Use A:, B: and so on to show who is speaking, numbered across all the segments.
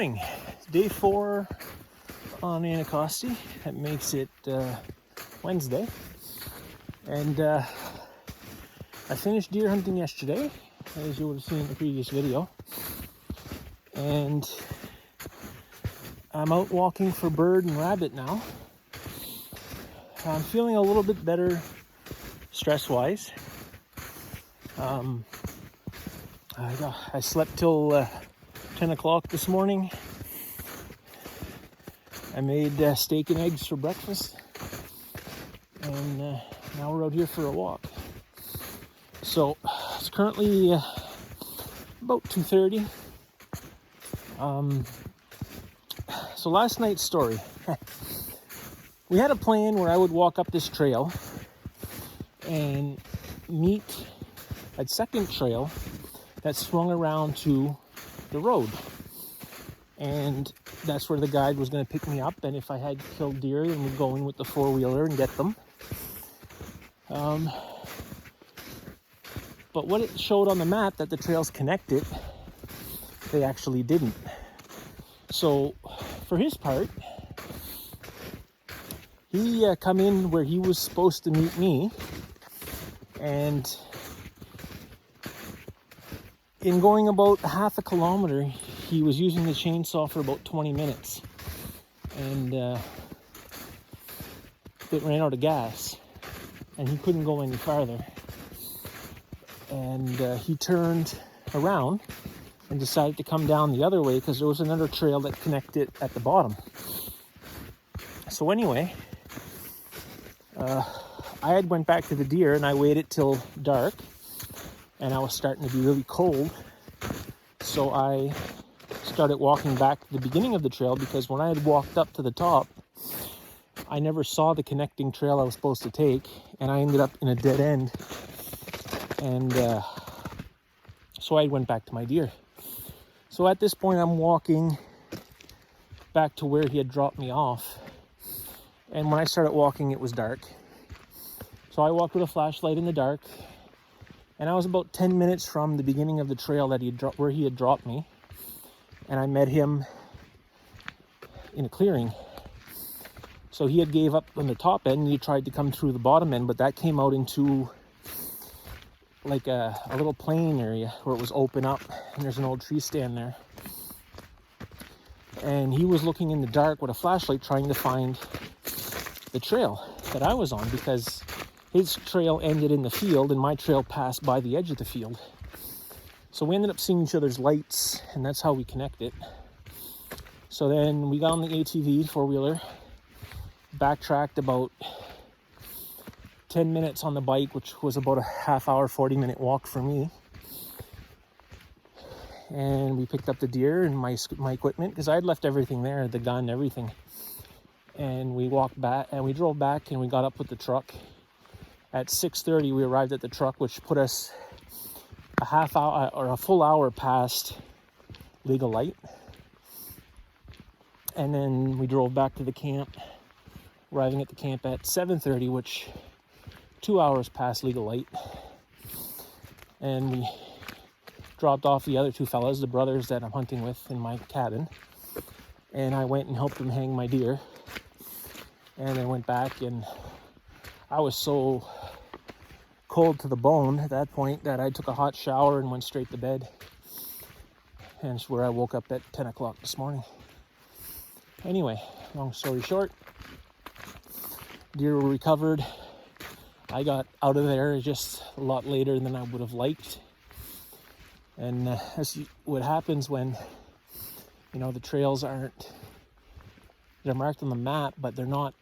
A: morning. Day 4 on Anticosti. That makes it Wednesday. And I finished deer hunting yesterday, as you would have seen in the previous video. And I'm out walking for bird and rabbit now. I'm feeling a little bit better stress-wise. I slept till 10 o'clock this morning. I made steak and eggs for breakfast. And now we're out here for a walk. So it's currently about 2:30. So last night's story. We had a plan where I would walk up this trail and meet a second trail that swung around to the road. And that's where the guide was going to pick me up. And if I had killed deer, then we'd go in with the four-wheeler and get them. But what it showed on the map that the trails connected, they actually didn't. So for his part, he come in where he was supposed to meet me, and in going about half a kilometer, he was using the chainsaw for about 20 minutes, and it ran out of gas, and he couldn't go any farther. And he turned around and decided to come down the other way because there was another trail that connected at the bottom. So anyway, I had went back to the deer and I waited till dark, and I was starting to be really cold. So I started walking back to the beginning of the trail, because when I had walked up to the top, I never saw the connecting trail I was supposed to take, and I ended up in a dead end. And so I went back to my deer. So at this point, I'm walking back to where he had dropped me off. And when I started walking, it was dark. So I walked with a flashlight in the dark. And I was about 10 minutes from the beginning of the trail that where he had dropped me. And I met him in a clearing. So he had gave up on the top end, and he tried to come through the bottom end, but that came out into like a little plain area where it was open up, and there's an old tree stand there. And he was looking in the dark with a flashlight trying to find the trail that I was on, because his trail ended in the field and my trail passed by the edge of the field. So we ended up seeing each other's lights, and that's how we connected. So then we got on the ATV, four-wheeler, backtracked about 10 minutes on the bike, which was about a half hour, 40-minute walk for me. And we picked up the deer and my equipment, because I had left everything there, the gun, everything. And we walked back, and we drove back, and we got up with the truck. At 6:30, we arrived at the truck, which put us a half hour or a full hour past legal light. And then we drove back to the camp, arriving at the camp at 7:30, which 2 hours past legal light. And we dropped off the other two fellas, the brothers that I'm hunting with, in my cabin. And I went and helped them hang my deer. And then went back, and I was so cold to the bone at that point that I took a hot shower and went straight to bed. And it's where I woke up at 10 o'clock this morning. Anyway, long story short, deer were recovered. I got out of there just a lot later than I would have liked. And that's what happens when, the trails they're marked on the map, but they're not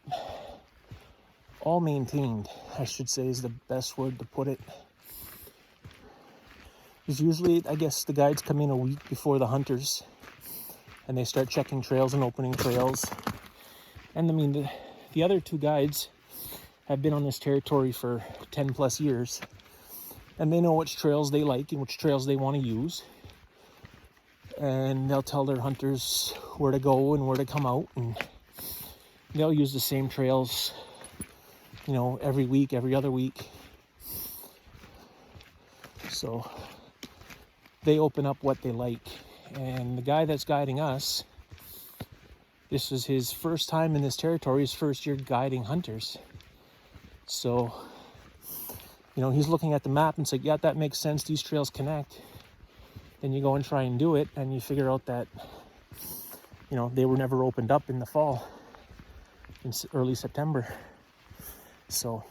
A: all maintained, I should say, is the best word to put it. Because usually, I guess, the guides come in a week before the hunters, and they start checking trails and opening trails. And the other two guides have been on this territory for 10 plus years, and they know which trails they like and which trails they want to use, and they'll tell their hunters where to go and where to come out, and they'll use the same trails, every week, every other week. So they open up what they like, and the guy that's guiding us This was his first time in this territory, his first year guiding hunters. So, you know, he's looking at the map and saying, yeah, that makes sense, these trails connect. Then you go and try and do it, and you figure out that, you know, they were never opened up in the fall, in early September. So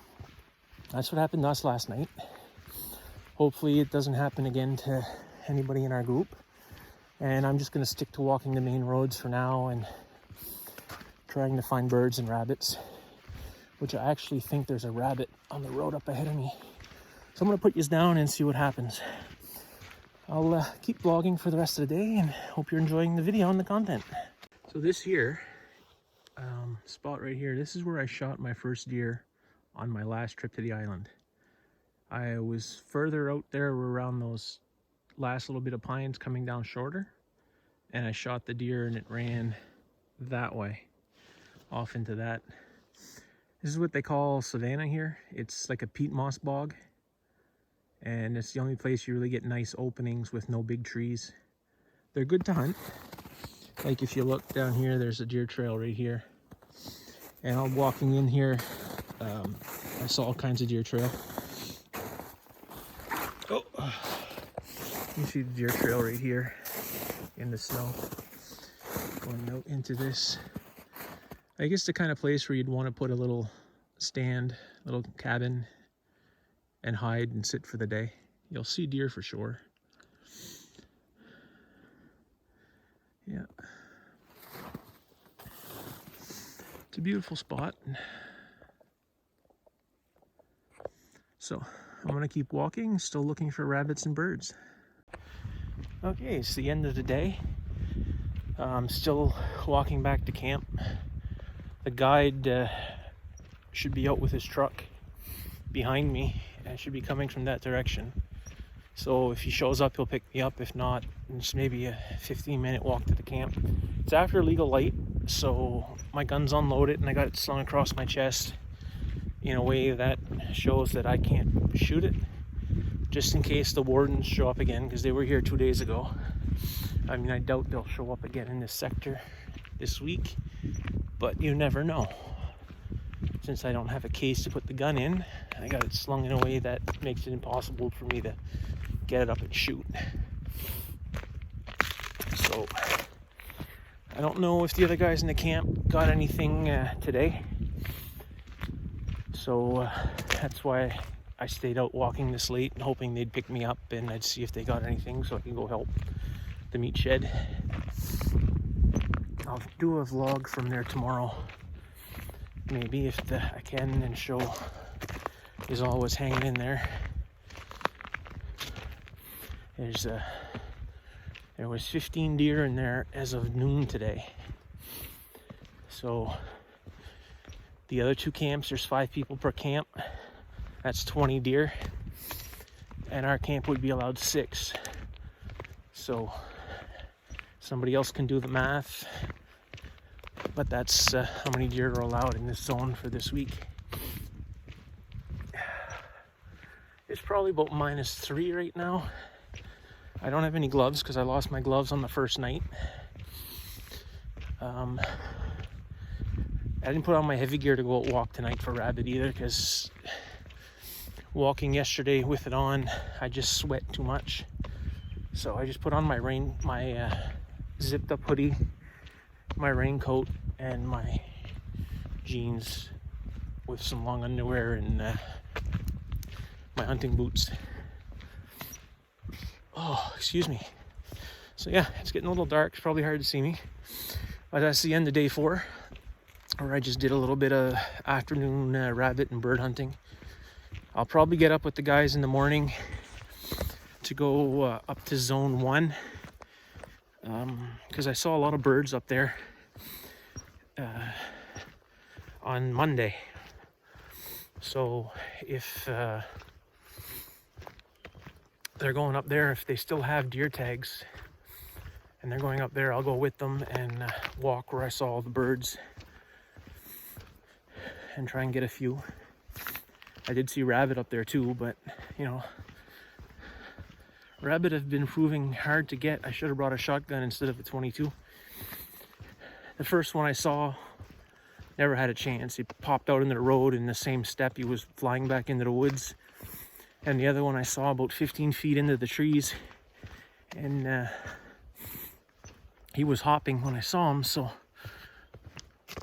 A: that's what happened to us last night. Hopefully it doesn't happen again to anybody in our group. And I'm just going to stick to walking the main roads for now and trying to find birds and rabbits, which I actually think there's a rabbit on the road up ahead of me. So I'm going to put you down and see what happens. I'll keep vlogging for the rest of the day and hope you're enjoying the video and the content. So this here, spot right here, this is where I shot my first deer on my last trip to the island. I was further out there around those last little bit of pines coming down shorter, and I shot the deer and it ran that way, off into that. This is what they call savanna here. It's like a peat moss bog, and it's the only place you really get nice openings with no big trees. They're good to hunt. Like if you look down here, there's a deer trail right here. And I'm walking in here, I saw all kinds of deer trail. Oh, you see the deer trail right here in the snow. Going out into this. I guess the kind of place where you'd want to put a little stand, little cabin, and hide and sit for the day. You'll see deer for sure. Yeah. It's a beautiful spot. So I'm gonna keep walking, still looking for rabbits and birds. Okay, it's the end of the day. I'm still walking back to camp. The guide should be out with his truck behind me and should be coming from that direction. So if he shows up, he'll pick me up. If not, it's maybe a 15-minute walk to the camp. It's after legal light, so my gun's unloaded and I got it slung across my chest in a way that shows that I can't shoot it, just in case the wardens show up again, because they were here 2 days ago. I mean, I doubt they'll show up again in this sector this week, but you never know. Since I don't have a case to put the gun in, I got it slung in a way that makes it impossible for me to get it up and shoot. So I don't know if the other guys in the camp got anything today. So that's why I stayed out walking this late and hoping they'd pick me up and I'd see if they got anything so I can go help the meat shed. I'll do a vlog from there tomorrow, maybe, if I can, and show is always hanging in there. There was 15 deer in there as of noon today. So the other two camps, there's 5 people per camp. That's 20 deer. And our camp would be allowed 6. So somebody else can do the math. But that's how many deer are allowed in this zone for this week. It's probably about -3 right now. I don't have any gloves because I lost my gloves on the first night. I didn't put on my heavy gear to go out walk tonight for rabbit either, because walking yesterday with it on, I just sweat too much. So I just put on my zipped up hoodie, my raincoat, and my jeans with some long underwear and my hunting boots. Oh, excuse me. So yeah, it's getting a little dark. It's probably hard to see me. But that's the end of day 4, where I just did a little bit of afternoon rabbit and bird hunting. I'll probably get up with the guys in the morning to go up to zone 1, because I saw a lot of birds up there on Monday. So if they're going up there, if they still have deer tags and they're going up there, I'll go with them and walk where I saw all the birds and try and get a few. I did see rabbit up there too, but you know, rabbit have been proving hard to get. I should have brought a shotgun instead of a 22. The first one I saw never had a chance. He popped out into the road, in the same step he was flying back into the woods. And the other one I saw about 15 feet into the trees, and he was hopping when I saw him. So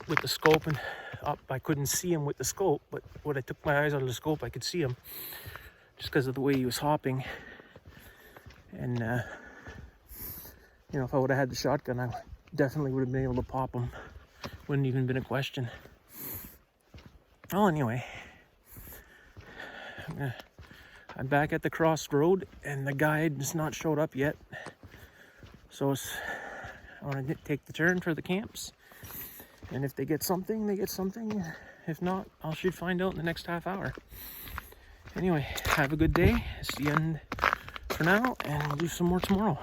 A: with the scope and up, I couldn't see him with the scope, but when I took my eyes out of the scope, I could see him just because of the way he was hopping. And you know, if I would have had the shotgun, I definitely would have been able to pop him. Wouldn't even been a question. Well, anyway, I'm back at the crossroad, and the guide has not showed up yet. So I want to take the turn for the camps. And if they get something, they get something. If not, I should find out in the next half hour. Anyway, have a good day. See you for now, and we'll do some more tomorrow.